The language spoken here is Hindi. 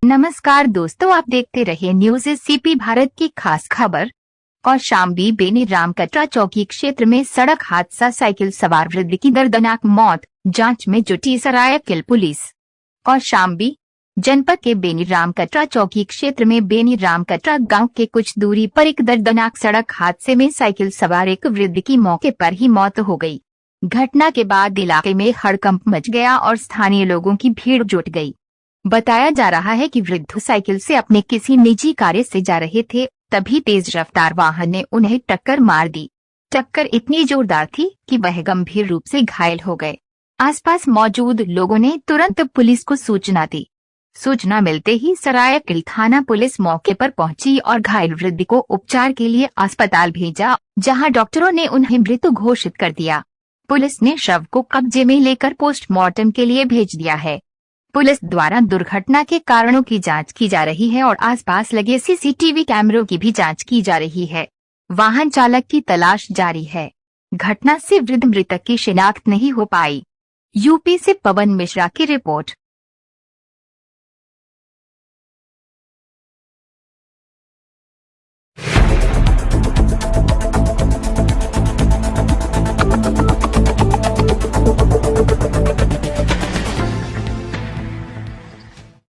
नमस्कार दोस्तों, आप देखते रहे न्यूज एससीपी भारत की खास खबर। कौशाम्बी बेनीराम कटरा चौकी क्षेत्र में सड़क हादसा, साइकिल सवार वृद्ध की दर्दनाक मौत, जांच में जुटी सरायकेला पुलिस। कौशाम्बी जनपद के बेनीराम कटरा चौकी क्षेत्र में बेनीराम कटरा गांव के कुछ दूरी पर एक दर्दनाक सड़क हादसे में साइकिल सवार एक वृद्ध की मौके पर ही मौत हो गई। घटना के बाद इलाके में हड़कंप मच गया और स्थानीय लोगों की भीड़ जुट गई। बताया जा रहा है कि वृद्ध साइकिल से अपने किसी निजी कार्य से जा रहे थे, तभी तेज रफ्तार वाहन ने उन्हें टक्कर मार दी। टक्कर इतनी जोरदार थी कि वह गंभीर रूप से घायल हो गए। आसपास मौजूद लोगों ने तुरंत पुलिस को सूचना दी। सूचना मिलते ही सरायकेला थाना पुलिस मौके पर पहुंची और घायल वृद्ध को उपचार के लिए अस्पताल भेजा, जहां डॉक्टरों ने उन्हें मृत घोषित कर दिया। पुलिस ने शव को कब्जे में लेकर पोस्टमार्टम के लिए भेज दिया है। पुलिस द्वारा दुर्घटना के कारणों की जांच की जा रही है और आसपास लगे सीसीटीवी कैमरों की भी जांच की जा रही है। वाहन चालक की तलाश जारी है। घटना से वृद्ध मृतक की शिनाख्त नहीं हो पाई। यूपी से पवन मिश्रा की रिपोर्ट।